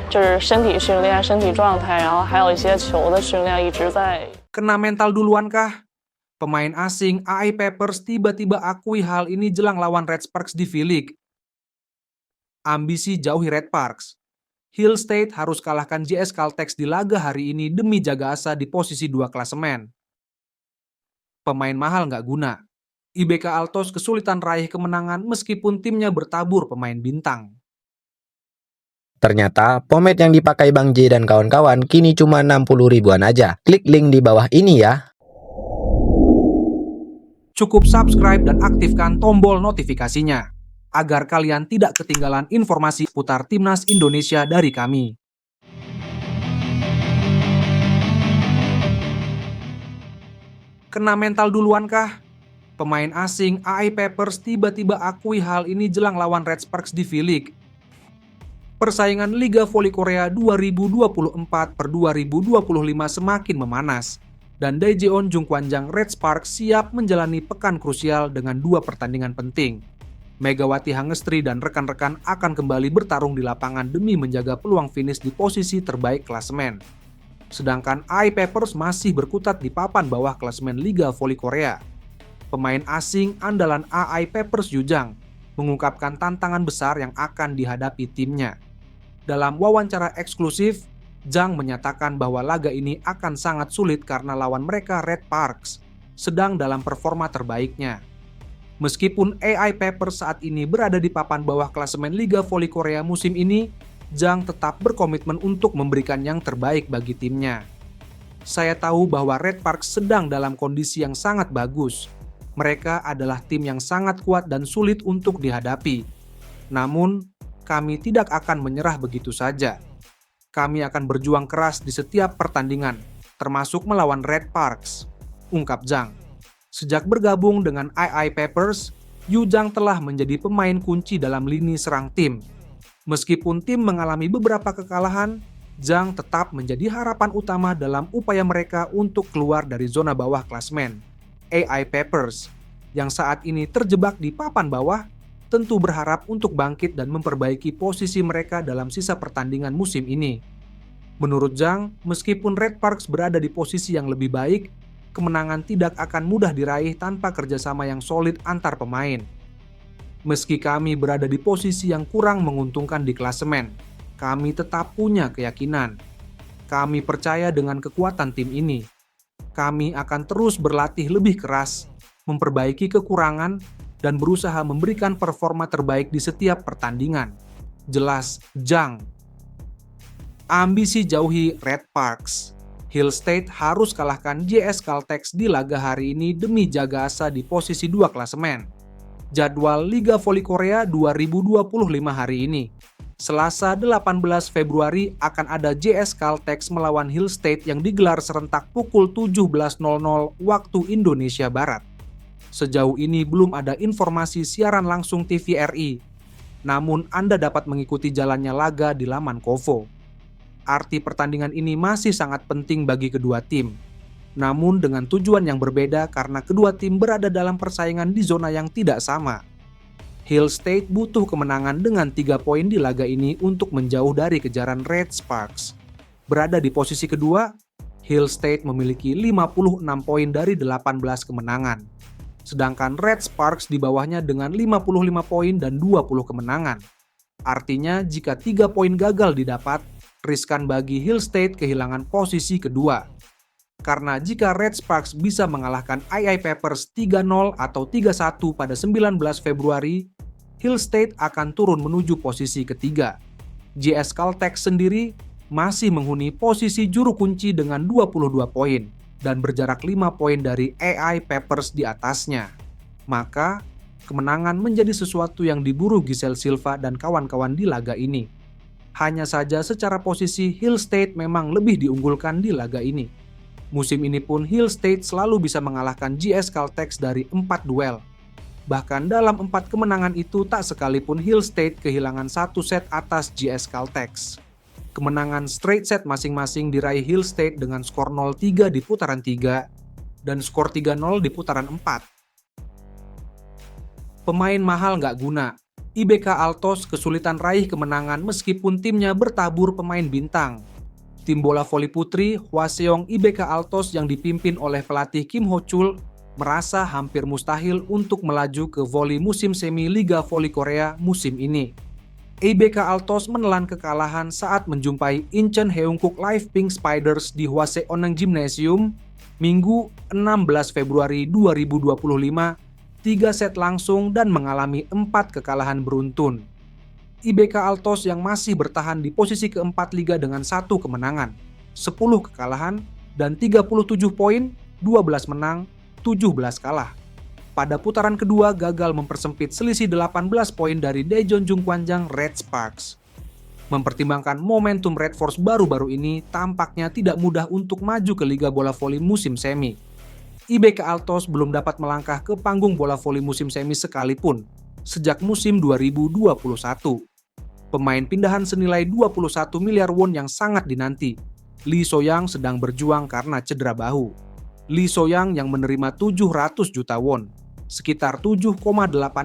就是身体训练、身体状态，然后还有一些球的训练一直在。 Kena mental duluan kah? Pemain asing AI Papers tiba-tiba akui hal ini jelang lawan Red Sparks di V-League. Ambisi jauhi Red Sparks. Hill State harus kalahkan JS Caltex di laga hari ini demi jaga asa di posisi 2 klasemen. Pemain mahal nggak guna. IBK Altos kesulitan raih kemenangan meskipun timnya bertabur pemain bintang. Ternyata, pomade yang dipakai Bang J dan kawan-kawan kini cuma 60 ribuan aja. Klik link di bawah ini ya. Cukup subscribe dan aktifkan tombol notifikasinya, agar kalian tidak ketinggalan informasi putar Timnas Indonesia dari kami. Kena mental duluan kah? Pemain asing AI Papers tiba-tiba akui hal ini jelang lawan Red Sparks di V-League. Persaingan Liga Voli Korea 2024 per 2025 semakin memanas, dan Daejeon Jungkwanjang Red Sparks siap menjalani pekan krusial dengan 2 pertandingan penting. Megawati Hangestri dan rekan-rekan akan kembali bertarung di lapangan demi menjaga peluang finish di posisi terbaik klasemen. Sedangkan AI Papers masih berkutat di papan bawah klasemen Liga Voli Korea. Pemain asing andalan AI Papers Yu Jang mengungkapkan tantangan besar yang akan dihadapi timnya. Dalam wawancara eksklusif, Jang menyatakan bahwa laga ini akan sangat sulit karena lawan mereka Red Sparks sedang dalam performa terbaiknya. Meskipun AI Papers saat ini berada di papan bawah klasemen Liga Voli Korea musim ini, Jang tetap berkomitmen untuk memberikan yang terbaik bagi timnya. Saya tahu bahwa Red Sparks sedang dalam kondisi yang sangat bagus. Mereka adalah tim yang sangat kuat dan sulit untuk dihadapi. Namun, kami tidak akan menyerah begitu saja. Kami akan berjuang keras di setiap pertandingan, termasuk melawan Red Sparks, ungkap Jang. Sejak bergabung dengan AI Papers, Yu Jang telah menjadi pemain kunci dalam lini serang tim. Meskipun tim mengalami beberapa kekalahan, Jang tetap menjadi harapan utama dalam upaya mereka untuk keluar dari zona bawah klasemen. AI Papers, yang saat ini terjebak di papan bawah, tentu berharap untuk bangkit dan memperbaiki posisi mereka dalam sisa pertandingan musim ini. Menurut Jang, meskipun Red Sparks berada di posisi yang lebih baik, kemenangan tidak akan mudah diraih tanpa kerjasama yang solid antar pemain. Meski kami berada di posisi yang kurang menguntungkan di klasemen, kami tetap punya keyakinan. Kami percaya dengan kekuatan tim ini. Kami akan terus berlatih lebih keras, memperbaiki kekurangan, dan berusaha memberikan performa terbaik di setiap pertandingan. Jelas Jang. Ambisi jauhi Red Sparks. Hill State harus kalahkan JS Caltex di laga hari ini demi jaga asa di posisi 2 klasemen. Jadwal Liga Voli Korea 2025 hari ini. Selasa 18 Februari akan ada JS Caltex melawan Hill State yang digelar serentak pukul 17.00 waktu Indonesia Barat. Sejauh ini belum ada informasi siaran langsung TVRI, namun Anda dapat mengikuti jalannya laga di laman Kovo. Arti pertandingan ini masih sangat penting bagi kedua tim, namun dengan tujuan yang berbeda karena kedua tim berada dalam persaingan di zona yang tidak sama. Hill State butuh kemenangan dengan 3 poin di laga ini untuk menjauh dari kejaran Red Sparks. Berada di posisi kedua, Hill State memiliki 56 poin dari 18 kemenangan. Sedangkan Red Sparks di bawahnya dengan 55 poin dan 20 kemenangan. Artinya jika 3 poin gagal didapat, riskan bagi Hill State kehilangan posisi kedua. Karena jika Red Sparks bisa mengalahkan AI Papers 3-0 atau 3-1 pada 19 Februari, Hill State akan turun menuju posisi ketiga. JS Caltex sendiri masih menghuni posisi juru kunci dengan 22 poin. Dan berjarak 5 poin dari AI Papers di atasnya. Maka, kemenangan menjadi sesuatu yang diburu Giselle Silva dan kawan-kawan di laga ini. Hanya saja secara posisi Hill State memang lebih diunggulkan di laga ini. Musim ini pun Hill State selalu bisa mengalahkan JS Caltex dari 4 duel. Bahkan dalam 4 kemenangan itu tak sekalipun Hill State kehilangan 1 set atas JS Caltex. Kemenangan straight set masing-masing diraih Hill State dengan skor 0-3 di putaran 3 dan skor 3-0 di putaran 4. Pemain mahal nggak guna. IBK Altos kesulitan raih kemenangan meskipun timnya bertabur pemain bintang. Tim bola voli putri Hwaseong IBK Altos yang dipimpin oleh pelatih Kim Ho Chul merasa hampir mustahil untuk melaju ke voli musim semi Liga Voli Korea musim ini. IBK Altos menelan kekalahan saat menjumpai Incheon Haeunkook Live Pink Spiders di Hwaseoneng Gymnasium Minggu 16 Februari 2025, 3 set langsung dan mengalami 4 kekalahan beruntun. IBK Altos yang masih bertahan di posisi keempat liga dengan 1 kemenangan, 10 kekalahan, dan 37 poin, 12 menang, 17 kalah. Pada putaran kedua gagal mempersempit selisih 18 poin dari Daejeon Jungkwanjang Red Sparks. Mempertimbangkan momentum Red Force baru-baru ini, tampaknya tidak mudah untuk maju ke Liga Bola Voli musim semi. IBK Altos belum dapat melangkah ke panggung bola voli musim semi sekalipun sejak musim 2021. Pemain pindahan senilai 21 miliar won yang sangat dinanti, Lee So-young sedang berjuang karena cedera bahu. Lee So-young yang menerima 700 juta won, sekitar 7,8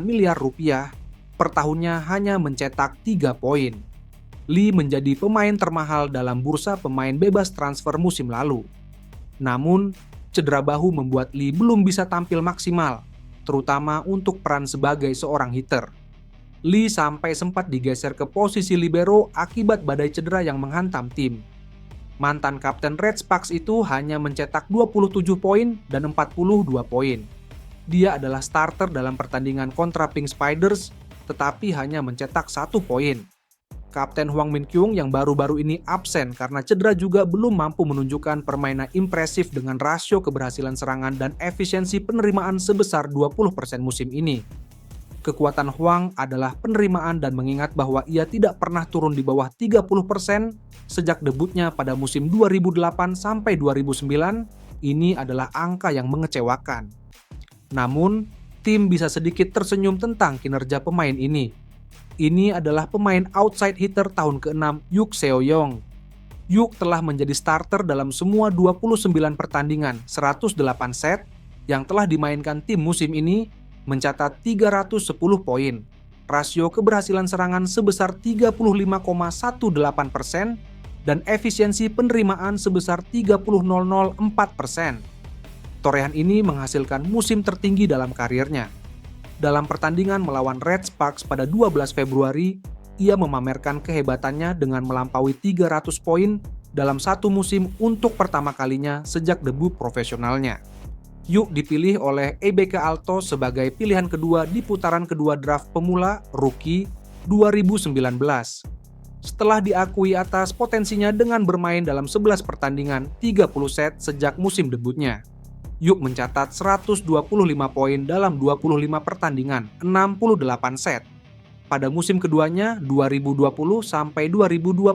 miliar rupiah, per tahunnya hanya mencetak 3 poin. Lee menjadi pemain termahal dalam bursa pemain bebas transfer musim lalu. Namun, cedera bahu membuat Lee belum bisa tampil maksimal, terutama untuk peran sebagai seorang hitter. Lee sampai sempat digeser ke posisi libero akibat badai cedera yang menghantam tim. Mantan kapten Red Sparks itu hanya mencetak 27 poin dan 42 poin. Dia adalah starter dalam pertandingan kontra Pink Spiders, tetapi hanya mencetak 1 poin. Kapten Hwang Min-kyung yang baru-baru ini absen karena cedera juga belum mampu menunjukkan permainan impresif dengan rasio keberhasilan serangan dan efisiensi penerimaan sebesar 20% musim ini. Kekuatan Hwang adalah penerimaan dan mengingat bahwa ia tidak pernah turun di bawah 30% sejak debutnya pada musim 2008 sampai 2009, ini adalah angka yang mengecewakan. Namun, tim bisa sedikit tersenyum tentang kinerja pemain ini. Ini adalah pemain outside hitter tahun ke-6 Yuk Seo-yong. Yuk telah menjadi starter dalam semua 29 pertandingan 108 set yang telah dimainkan tim musim ini, mencatat 310 poin, rasio keberhasilan serangan sebesar 35,18% dan efisiensi penerimaan sebesar 30,004%. Torehan ini menghasilkan musim tertinggi dalam karirnya. Dalam pertandingan melawan Red Sparks pada 12 Februari, ia memamerkan kehebatannya dengan melampaui 300 poin dalam satu musim untuk pertama kalinya sejak debut profesionalnya. Yuk dipilih oleh IBK Altos sebagai pilihan kedua di putaran kedua draft pemula Rookie 2019. Setelah diakui atas potensinya dengan bermain dalam 11 pertandingan 30 set sejak musim debutnya. Yuk mencatat 125 poin dalam 25 pertandingan 68 set. Pada musim keduanya 2020 sampai 2021.